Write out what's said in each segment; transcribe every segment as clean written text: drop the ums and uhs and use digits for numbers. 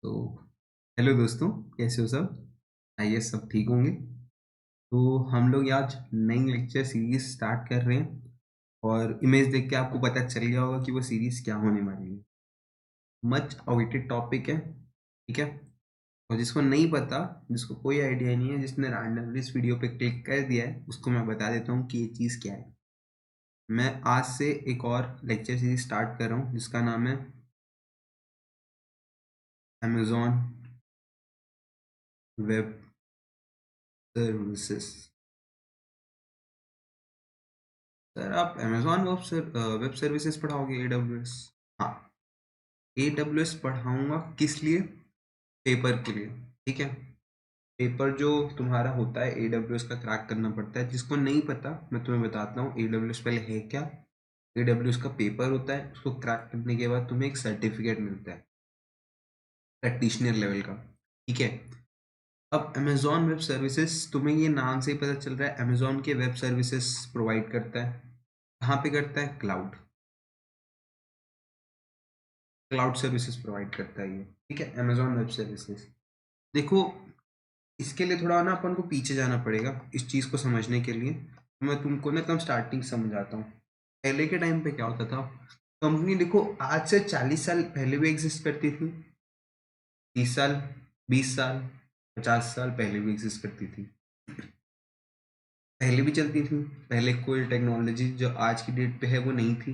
तो हेलो दोस्तों, कैसे हो सब? आइए सब ठीक होंगे। तो हम लोग आज नई लेक्चर सीरीज स्टार्ट कर रहे हैं और इमेज देख के आपको पता चल गया होगा कि वो सीरीज क्या होने वाली है। मच अवेटेड टॉपिक है, ठीक है। और जिसको नहीं पता, जिसको कोई आइडिया नहीं है, जिसने रैंडमली इस वीडियो पे क्लिक कर दिया है, उसको मैं बता देता हूँ कि ये चीज़ क्या है। मैं आज से एक और लेक्चर सीरीज स्टार्ट कर रहा हूँ जिसका नाम है अमेजॉन वेब सर्विसेज। सर आप अमेजॉन वेब सर्विसेज पढ़ाओगे? AWS? हाँ, AWS पढ़ाऊंगा। किस लिए? पेपर के लिए, ठीक है। पेपर जो तुम्हारा होता है AWS का क्रैक करना पड़ता है। जिसको नहीं पता मैं तुम्हें बताता हूँ AWS पहले है क्या। AWS का पेपर होता है, उसको क्रैक करने के बाद तुम्हें एक सर्टिफिकेट मिलता है प्रैक्टिशनर लेवल का, ठीक है। अब अमेजॉन वेब सर्विसेज, तुम्हें ये नाम से ही पता चल रहा है, अमेजॉन के वेब सर्विसेज प्रोवाइड करता है। कहाँ पे करता है? क्लाउड क्लाउड सर्विसेज प्रोवाइड करता है ये, ठीक है, अमेजॉन वेब सर्विसेज। देखो, इसके लिए थोड़ा ना अपन को पीछे जाना पड़ेगा इस चीज़ को समझने के लिए। मैं तुमको ना एकदम स्टार्टिंग समझाता हूँ। पहले के टाइम पे क्या होता था, कंपनी देखो आज से 40 साल पहले भी एग्जिस्ट करती थी, 30 साल, 20 साल, 50 साल पहले भी एग्जिस्ट करती थी, पहले भी चलती थी। पहले कोई टेक्नोलॉजी जो आज की डेट पे है वो नहीं थी,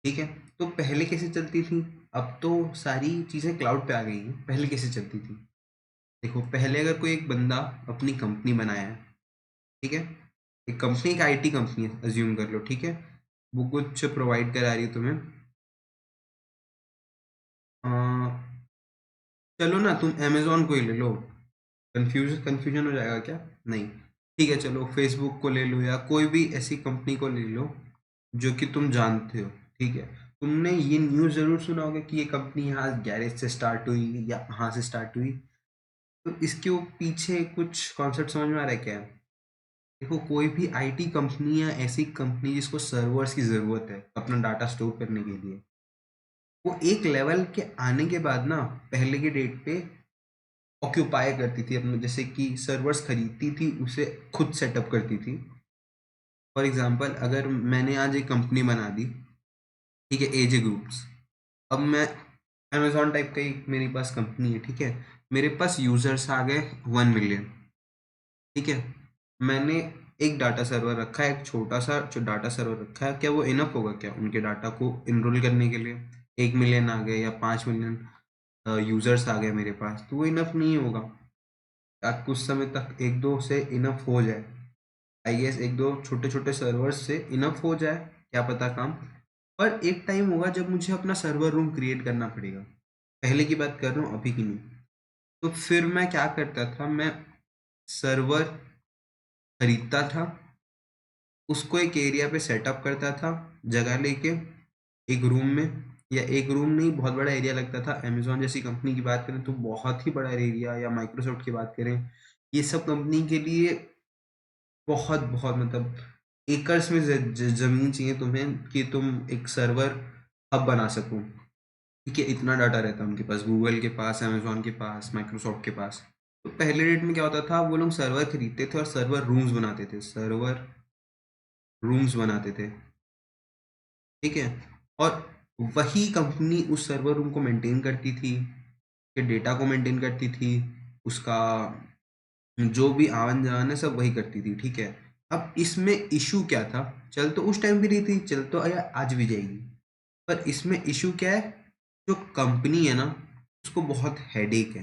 ठीक है। तो पहले कैसे चलती थी? अब तो सारी चीज़ें क्लाउड पे आ गई हैं, पहले कैसे चलती थी? देखो, पहले अगर कोई एक बंदा अपनी कंपनी बनाया है, ठीक है, एक कंपनी, एक आईटी कंपनी है, अज्यूम कर लो, ठीक है। वो कुछ प्रोवाइड करा रही है तुम्हें। अ, चलो ना, तुम अमेजोन को ही ले लो। कंफ्यूजन हो जाएगा क्या? नहीं, ठीक है, चलो फेसबुक को ले लो या कोई भी ऐसी कंपनी को ले लो जो कि तुम जानते हो, ठीक है। तुमने ये न्यूज़ जरूर सुना होगा कि ये कंपनी यहाँ गैरेज से स्टार्ट हुई या यहाँ से स्टार्ट हुई। तो इसके पीछे कुछ कॉन्सेप्ट समझ में आ रहा है क्या? देखो, कोई भी आईटी कंपनी या ऐसी कंपनी जिसको सर्वर्स की ज़रूरत है अपना डाटा स्टोर करने के लिए, वो एक लेवल के आने के बाद ना, पहले के डेट पे ऑक्यूपाई करती थी अपने, जैसे कि सर्वर्स खरीदती थी, उसे खुद सेटअप करती थी। फॉर एग्जांपल, अगर मैंने आज एक कंपनी बना दी, ठीक है, एजे ग्रुप्स। अब मैं अमेजोन टाइप का एक मेरे पास कंपनी है, ठीक है। मेरे पास यूजर्स आ गए 1 मिलियन, ठीक है। मैंने एक डाटा सर्वर रखा है, एक छोटा सा जो डाटा सर्वर रखा है, क्या वो इनफ होगा क्या उनके डाटा को इनरोल करने के लिए? 1 मिलियन आ गए या 5 मिलियन यूजर्स आ गए मेरे पास, तो वो इनफ नहीं होगा। कुछ समय तक एक दो से इनफ हो जाए, आई गेस एक दो छोटे छोटे सर्वर्स से इनफ हो जाए, क्या पता काम। पर एक टाइम होगा जब मुझे अपना सर्वर रूम क्रिएट करना पड़ेगा। पहले की बात कर रहा हूँ, अभी की नहीं। तो फिर मैं क्या करता था, मैं सर्वर खरीदता था, उसको एक एरिया पे सेटअप करता था, जगह लेके, एक रूम में, या एक रूम नहीं, बहुत बड़ा एरिया लगता था। अमेजोन जैसी कंपनी की बात करें तो बहुत ही बड़ा एरिया, या माइक्रोसॉफ्ट की बात करें, ये सब कंपनी के लिए बहुत बहुत मतलब एकर्स में जमीन चाहिए तुम्हें कि तुम एक सर्वर हब बना सको, ठीक है। इतना डाटा रहता है उनके पास, गूगल के पास, अमेजोन के पास, माइक्रोसॉफ्ट के पास। तो पहले डेट में क्या होता था, वो लोग सर्वर खरीदते थे और सर्वर रूम्स बनाते थे, सर्वर रूम्स बनाते थे, ठीक है। और वही कंपनी उस सर्वर रूम को मेंटेन करती थी, के डेटा को मेंटेन करती थी, उसका जो भी आवन जावन है सब वही करती थी, ठीक है। अब इसमें इशू क्या था? चल तो उस टाइम भी रही थी, चल तो या आज भी जाएगी, पर इसमें इशू क्या है? जो कंपनी है ना, उसको बहुत हेडेक है।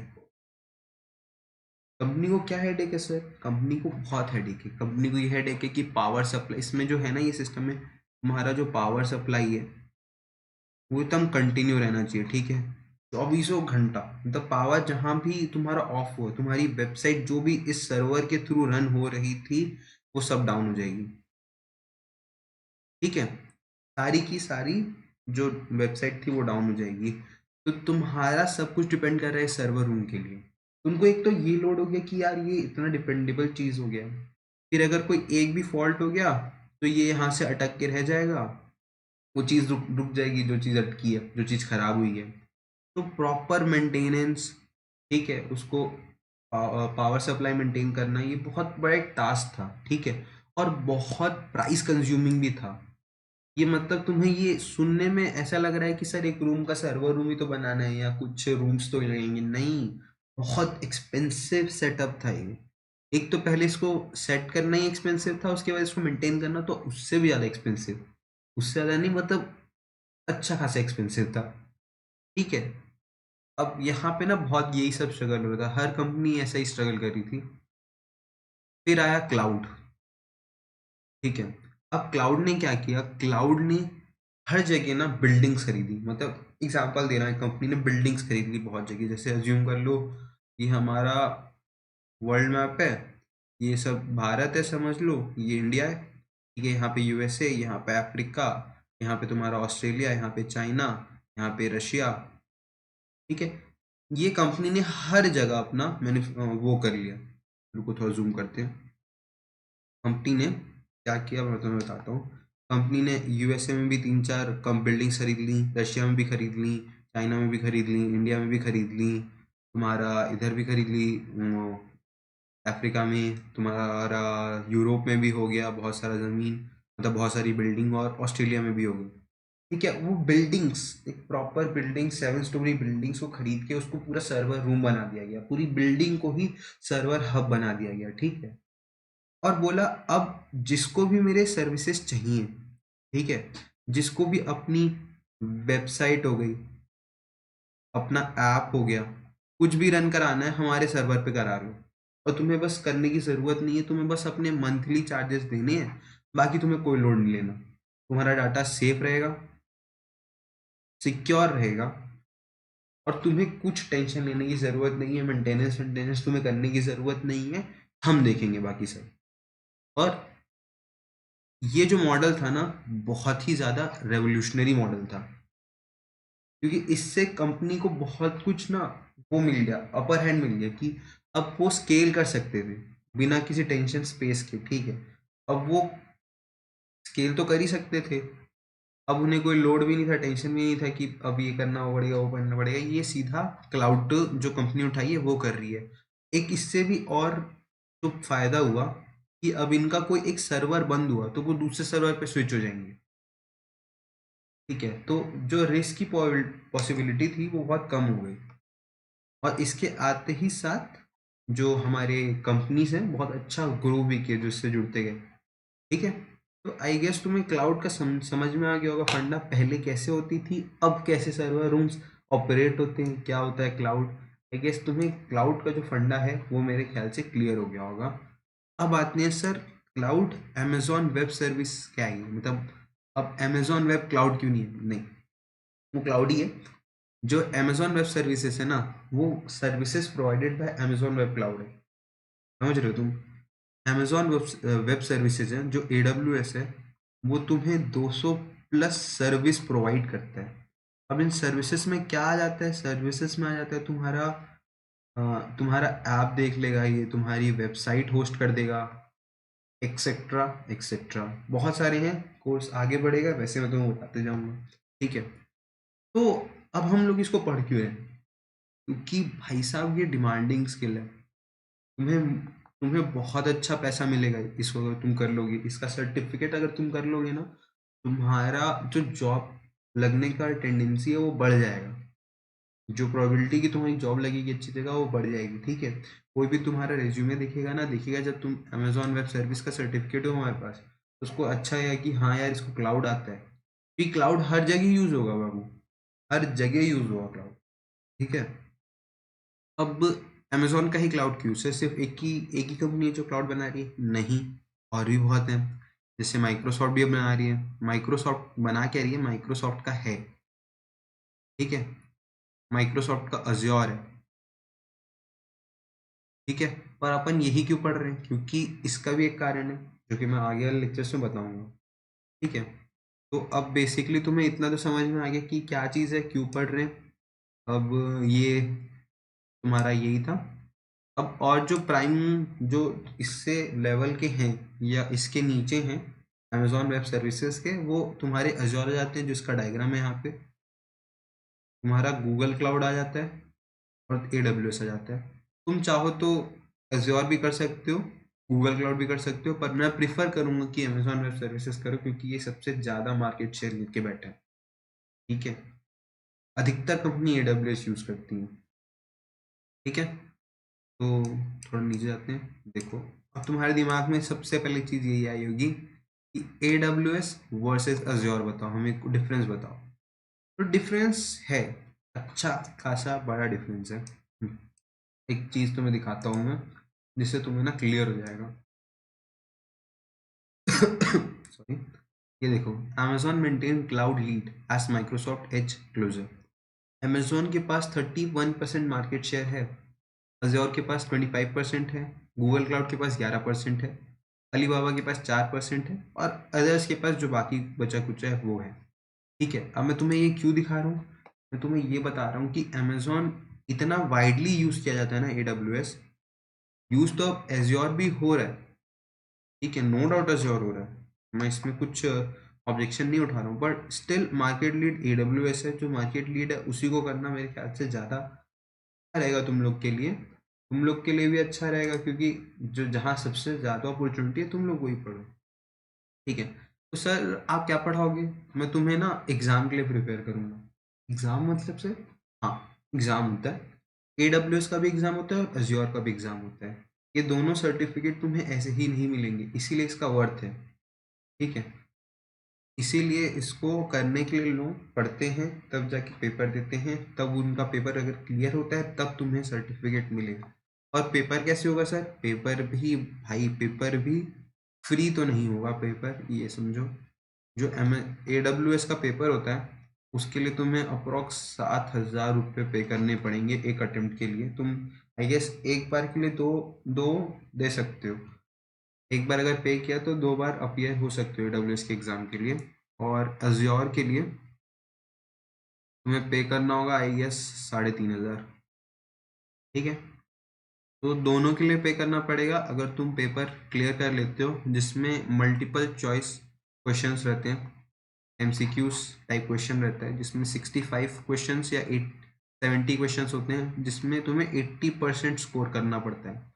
कंपनी को क्या हेडेक है सर? कंपनी को बहुत हेडेक है। कंपनी को ये हेडेक है कि पावर सप्लाई, इसमें जो है ना, ये सिस्टम में तुम्हारा जो पावर सप्लाई है वो एकदम कंटिन्यू रहना चाहिए, ठीक है। 24 घंटा, मतलब पावर जहां भी तुम्हारा ऑफ हो, तुम्हारी वेबसाइट जो भी इस सर्वर के थ्रू रन हो रही थी वो सब डाउन हो जाएगी, ठीक है। सारी की सारी जो वेबसाइट थी वो डाउन हो जाएगी। तो तुम्हारा सब कुछ डिपेंड कर रहा है सर्वर रूम के लिए। तुमको एक तो ये लोड हो गया कि यार ये इतना डिपेंडेबल चीज हो गया, फिर अगर कोई एक भी फॉल्ट हो गया तो ये यहाँ से अटक के रह जाएगा, वो चीज़ रुक रुक जाएगी, जो चीज़ अटकी है, जो चीज़ खराब हुई है। तो प्रॉपर मेंटेनेंस, ठीक है, उसको पावर सप्लाई मेंटेन करना, ये बहुत बड़ा एक टास्क था, ठीक है, और बहुत प्राइस कंज्यूमिंग भी था। ये मतलब तुम्हें ये सुनने में ऐसा लग रहा है कि सर एक रूम का सर्वर रूम ही तो बनाना है या कुछ रूम्स तो लगेंगे, नहीं, बहुत एक्सपेंसिव सेटअप था ये। एक तो पहले इसको सेट करना ही एक्सपेंसिव था, उसके बाद इसको मेंटेन करना तो उससे भी ज़्यादा एक्सपेंसिव, उससे ज़्यादा नहीं, मतलब अच्छा खासा एक्सपेंसिव था, ठीक है। अब यहाँ पे ना बहुत यही सब स्ट्रगल हो रहा था, हर कंपनी ऐसा ही स्ट्रगल कर रही थी। फिर आया क्लाउड, ठीक है। अब क्लाउड ने क्या किया, क्लाउड ने हर जगह ना बिल्डिंग्स खरीदी, मतलब एग्जांपल दे रहा है, कंपनी ने बिल्डिंग्स खरीद ली बहुत जगह, जैसे अज्यूम कर लो ये हमारा वर्ल्ड मैप है, ये सब भारत है समझ लो, ये इंडिया है, ठीक है, यहाँ पे यूएसए, यहाँ पे अफ्रीका, यहाँ पे तुम्हारा ऑस्ट्रेलिया, यहाँ पे चाइना, यहाँ पे रशिया, ठीक है। ये कंपनी ने हर जगह अपना मैंने वो कर लिया। रुको थोड़ा जूम करते हैं। कंपनी ने क्या किया मैं तुम्हें बताता हूँ। कंपनी ने यूएसए में भी 3-4 कम बिल्डिंग्स खरीद ली, रशिया में भी खरीद ली, चाइना में भी खरीद ली, इंडिया में भी खरीद ली, तुम्हारा इधर भी खरीद ली, अफ्रीका में, तुम्हारा यूरोप में भी हो गया बहुत सारा ज़मीन, मतलब बहुत सारी बिल्डिंग, और ऑस्ट्रेलिया में भी हो गई, ठीक है। वो बिल्डिंग्स, एक प्रॉपर बिल्डिंग, 7 स्टोरी बिल्डिंग्स को खरीद के उसको पूरा सर्वर रूम बना दिया गया, पूरी बिल्डिंग को ही सर्वर हब बना दिया गया, ठीक है। और बोला अब जिसको भी मेरे सर्विसेज चाहिए, ठीक है, जिसको भी अपनी वेबसाइट हो गई, अपना ऐप हो गया, कुछ भी रन कराना है हमारे सर्वर पे करा लो, और तुम्हें बस करने की ज़रूरत नहीं है, तुम्हें बस अपने मंथली चार्जेस देने हैं, बाकी तुम्हें कोई लोड नहीं लेना, तुम्हारा डाटा सेफ रहेगा, सिक्योर रहेगा, और तुम्हें कुछ टेंशन लेने की ज़रूरत नहीं है, मेंटेनेंस मेंटेनेंस तुम्हें करने की ज़रूरत नहीं है, हम देखेंगे बाकी सब। और ये जो मॉडल था ना, बहुत ही ज़्यादा रेवोल्यूशनरी मॉडल था, क्योंकि इससे कंपनी को बहुत कुछ ना वो मिल गया, अपर हैंड मिल गया, कि अब वो स्केल कर सकते थे बिना किसी टेंशन स्पेस के, ठीक है। अब वो स्केल तो कर ही सकते थे, अब उन्हें कोई लोड भी नहीं था, टेंशन भी नहीं था कि अब ये करना पड़ेगा, वो करना पड़ेगा, ये सीधा क्लाउड जो कंपनी उठाई है वो कर रही है। एक इससे भी और तो फायदा हुआ कि अब इनका कोई एक सर्वर बंद हुआ तो वो दूसरे सर्वर पे स्विच हो जाएंगे, ठीक है, तो जो रिस्क की पॉसिबिलिटी थी वो बहुत कम हो गई, और इसके आते ही साथ जो हमारे कंपनीज हैं बहुत अच्छा ग्रो भी किए जो इससे जुड़ते गए, ठीक है। तो आई गेस तुम्हें क्लाउड का समझ में आ गया होगा फंडा, पहले कैसे होती थी, अब कैसे सर्वर रूम्स ऑपरेट होते हैं, क्या होता है क्लाउड। आई गेस तुम्हें क्लाउड का जो फंडा है वो मेरे ख्याल से क्लियर हो गया होगा। अब आते हैं sir, cloud Amazon web service क्या है, मतलब अब अमेजॉन वेब क्लाउड क्यों नहीं है, नहीं, वो क्लाउड ही है। जो अमेजॉन वेब सर्विसेज है ना, वो services provided by Amazon web cloud है, समझ रहे हो तुम। अमेजॉन वेब सर्विसेज है जो AWS है, वो तुम्हें 200 प्लस सर्विस प्रोवाइड करता है। अब इन सर्विसेज में क्या आ जाता है, सर्विसेज में आ जाता है तुम्हारा तुम्हारा ऐप देख लेगा, ये तुम्हारी वेबसाइट होस्ट कर देगा, एक्सेट्रा एक्सेट्रा, बहुत सारे हैं, कोर्स आगे बढ़ेगा वैसे मैं तुम्हें बताते जाऊंगा, ठीक है। तो अब हम लोग इसको पढ़ क्यों रहे हैं, क्योंकि भाई साहब ये डिमांडिंग स्किल है, तुम्हें तुम्हें बहुत अच्छा पैसा मिलेगा इसको अगर तुम कर लोगे, इसका सर्टिफिकेट अगर तुम कर लोगे ना, तुम्हारा जो जॉब लगने का टेंडेंसी है वो बढ़ जाएगा, जो प्रोबेबिलिटी की तुम्हारी जॉब लगेगी अच्छी जगह वो बढ़ जाएगी, ठीक है। कोई भी तुम्हारा रेज्यूमे देखेगा ना, देखेगा जब तुम अमेजॉन वेब सर्विस का सर्टिफिकेट हो हमारे पास, तो उसको अच्छा है कि हाँ यार इसको क्लाउड आता है, क्योंकि क्लाउड हर जगह यूज होगा बाबू, हर जगह यूज होगा क्लाउड, ठीक है। अब अमेज़न का ही क्लाउड क्यों से सिर्फ एक ही कंपनी है जो क्लाउड बना रही है, नहीं, और भी बहुत हैं, जैसे माइक्रोसॉफ्ट भी अब बना रही है, माइक्रोसॉफ्ट बना क्या रही है, माइक्रोसॉफ्ट का है, ठीक है, माइक्रोसॉफ्ट का अज्योर है, ठीक है। पर अपन यही क्यों पढ़ रहे हैं, क्योंकि इसका भी एक कारण है जो कि मैं आगे वाले लेक्चर्स में बताऊंगा, ठीक है। तो अब बेसिकली तुम्हें इतना तो समझ में आ गया कि क्या चीज़ है, क्यों पढ़ रहे हैं। अब ये तुम्हारा यही था। अब और जो प्राइम, जो इससे लेवल के हैं या इसके नीचे हैं अमेजॉन वेब सर्विसेज के, वो तुम्हारे अज्योर जाते हैं, जिसका डायग्राम है यहाँ पे, तुम्हारा गूगल क्लाउड आ जाता है और AWS आ जाता है। तुम चाहो तो एज़्योर भी कर सकते हो, गूगल क्लाउड भी कर सकते हो, पर मैं प्रेफ़र करूँगा कि अमेज़न वेब सर्विसेज़ करो क्योंकि ये सबसे ज़्यादा मार्केट शेयर लेके बैठा है, ठीक है? अधिकतर कंपनी AWS यूज़ करती हैं, ठीक है? तो थोड़ा नीचे जाते हैं, देखो अब तुम्हारे दिमाग में सबसे पहली चीज़ यही आई होगी कि AWS वर्सेस अज़्योर बताओ, हमें डिफ़रेंस बताओ। तो डिफ़रेंस है, अच्छा खासा बड़ा डिफ़रेंस है। एक चीज़ तुम्हें दिखाता हूँ मैं, जिससे तुम्हें ना क्लियर हो जाएगा। सॉरी, ये देखो, Amazon maintain cloud lead as Microsoft edge closer. Amazon के पास 31% मार्केट शेयर है, अज़्योर के पास 25% है, गूगल क्लाउड के पास 11% है, अलीबाबा के पास 4% है और अदर्स के पास जो बाकी बचा-कुचा है वो है। ठीक है, अब मैं तुम्हें ये क्यों दिखा रहा हूँ? मैं तुम्हें ये बता रहा हूँ कि Amazon इतना वाइडली यूज़ किया जाता है ना AWS, यूज़ तो अब एज़्योर भी हो रहा है, ठीक है, नो डाउट एज़्योर हो रहा है। मैं इसमें कुछ ऑब्जेक्शन नहीं उठा रहा हूँ, but still market lead AWS है, जो मार्केट लीड है उसी को करना मेरे ख्याल से ज़्यादा रहेगा तुम लोग के लिए। तुम लोग के लिए भी अच्छा रहेगा क्योंकि जो जहाँ सबसे ज़्यादा अपॉर्चुनिटी है तुम लोग वही पढ़ो, ठीक है। तो सर आप क्या पढ़ाओगे? मैं तुम्हें ना एग्ज़ाम के लिए प्रिपेयर करूँगा। एग्ज़ाम मतलब सर? हाँ, एग्ज़ाम होता है। AWS का भी एग्ज़ाम होता है और अज़्योर का भी एग्ज़ाम होता है। ये दोनों सर्टिफ़िकेट तुम्हें ऐसे ही नहीं मिलेंगे, इसीलिए इसका वर्थ है, ठीक है। इसीलिए इसको करने के लिए लोग पढ़ते हैं, तब जाके पेपर देते हैं, तब उनका पेपर अगर क्लियर होता है तब तुम्हें सर्टिफ़िकेट मिलेगा। और पेपर कैसे होगा सर? पेपर भी भाई पेपर भी फ्री तो नहीं होगा पेपर, ये समझो। जो AWS का पेपर होता है, उसके लिए तुम्हें अप्रॉक्स 7,000 रुपये पे करने पड़ेंगे एक अटेम्प्ट के लिए। तुम आई गेस एक बार के लिए दो दे सकते हो। एक बार अगर पे किया तो 2 बार अपीयर हो सकते हो AWS के एग्ज़ाम के लिए। और अज़्योर के लिए तुम्हें पे करना होगा आई गेस 3,500, ठीक है? तो दोनों के लिए पे करना पड़ेगा अगर तुम पेपर क्लियर कर लेते हो, जिसमें मल्टीपल चॉइस क्वेश्चंस रहते हैं, एमसीक्यूज़ टाइप क्वेश्चन रहता है, जिसमें 65 क्वेश्चंस या 70 क्वेश्चंस होते हैं, जिसमें तुम्हें 80% स्कोर करना पड़ता है।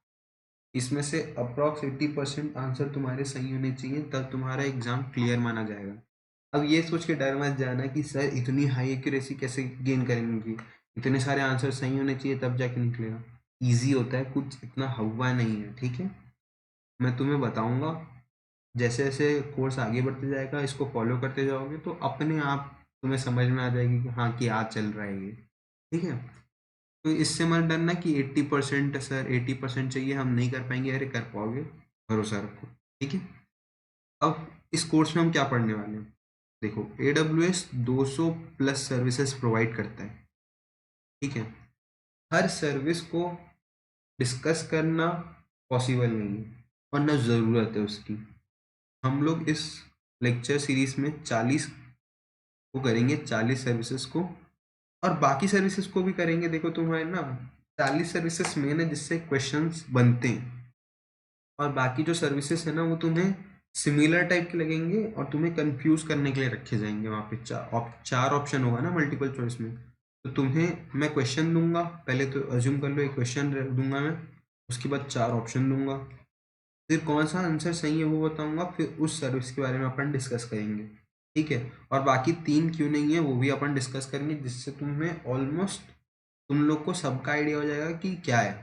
इसमें से अप्रॉक्स 80% आंसर तुम्हारे सही होने चाहिए, तब तुम्हारा एग्ज़ाम क्लियर माना जाएगा। अब ये सोच के डर मत जाना कि सर इतनी हाई एक्यूरेसी कैसे गेन करेंगे, इतने सारे आंसर सही होने चाहिए तब जाके निकलेगा। ईज़ी होता है, कुछ इतना हवा नहीं है, ठीक है? मैं तुम्हें बताऊँगा, जैसे-जैसे कोर्स आगे बढ़ते जाएगा, इसको फ़ॉलो करते जाओगे तो अपने आप तुम्हें समझ में आ जाएगी कि हाँ, क्या चल रहा है ये, ठीक है? तो इससे मत डरना कि 80% सर 80% चाहिए, हम नहीं कर पाएँगे, अरे कर पाओगे, भरोसा रखो, ठीक है? अब इस कोर्स में हम क्या पढ़ने वाले हैं? देखो, AWS 200 प्लस सर्विसेज प्रोवाइड करता है, ठीक है? हर सर्विस को डिस्कस करना पॉसिबल नहीं है और ना ज़रूरत है उसकी। हम लोग इस लेक्चर सीरीज़ में 40 को करेंगे, 40 सर्विसेज को, और बाकी सर्विसेज को भी करेंगे। देखो तुम्हारे ना 40 सर्विसेज मेन है जिससे क्वेश्चंस बनते हैं, और बाकी जो सर्विसेज है ना वो तुम्हें सिमिलर टाइप के लगेंगे और तुम्हें कंफ्यूज करने के लिए रखे जाएंगे। वहाँ पे चार ऑप्शन होगा ना मल्टीपल चॉइस में, तो तुम्हें मैं क्वेश्चन दूंगा, पहले तो अज्यूम कर लो एक क्वेश्चन दूंगा मैं, उसके बाद 4 ऑप्शन दूंगा, फिर कौन सा आंसर सही है वो बताऊंगा, फिर उस सर्विस के बारे में अपन डिस्कस करेंगे, ठीक है? और बाकी 3 क्यों नहीं है वो भी अपन डिस्कस करेंगे, जिससे तुम्हें ऑलमोस्ट तुम लोग को सबका आइडिया हो जाएगा कि क्या है,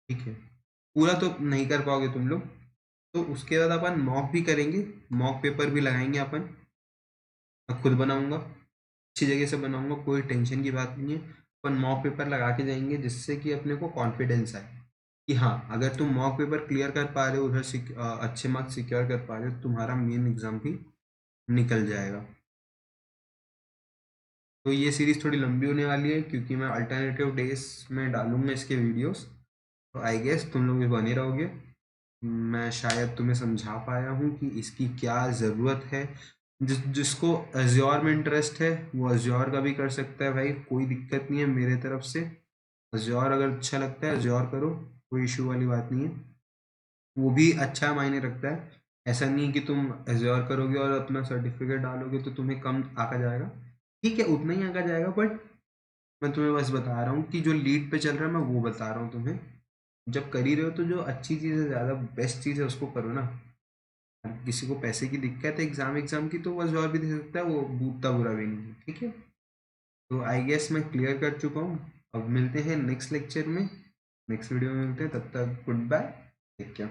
ठीक है? पूरा तो नहीं कर पाओगे तुम लोग, तो उसके बाद अपन मॉक भी करेंगे, मॉक पेपर भी लगाएंगे अपन। मैं खुद बनाऊंगा, अच्छी जगह से बनाऊंगा, कोई टेंशन की बात नहीं है। अपन मॉक पेपर लगा के जाएंगे जिससे कि अपने को कॉन्फिडेंस आए कि हाँ, अगर तुम मॉक पेपर क्लियर कर पा रहे हो, उधर से अच्छे मार्क्स सिक्योर कर पा रहे हो, तो तुम्हारा मेन एग्जाम भी निकल जाएगा। तो ये सीरीज थोड़ी लंबी होने वाली है क्योंकि मैं अल्टरनेटिव डेज में डालूंगा इसके वीडियोस, तो आई गेस तुम लोग भी बने रहोगे। मैं शायद तुम्हें समझा पाया हूँ कि इसकी क्या ज़रूरत है। जिसको अज़्योर में इंटरेस्ट है वो अज़्योर का भी कर सकता है भाई, कोई दिक्कत नहीं है मेरे तरफ से। अज़्योर अगर अच्छा लगता है अज़्योर करो, कोई इशू वाली बात नहीं है, वो भी अच्छा मायने रखता है। ऐसा नहीं है कि तुम अज़्योर करोगे और अपना सर्टिफिकेट डालोगे तो तुम्हें कम आका जाएगा, ठीक है उतना ही आका जाएगा, बट मैं तुम्हें बस बता रहा हूँ कि जो लीड पे चल रहा है मैं वो बता रहा हूँ तुम्हें। जब कर ही रहे हो तो जो अच्छी चीज़ है, ज़्यादा बेस्ट चीज़ है उसको करो ना। किसी को पैसे की दिक्कत है एग्जाम की तो बस और भी दे सकता है, वो उतना बुरा भी नहीं है, ठीक है। तो आई गेस मैं क्लियर कर चुका हूँ। अब मिलते हैं नेक्स्ट लेक्चर में, नेक्स्ट वीडियो में मिलते हैं, तब तक गुड बाय, टेक केयर।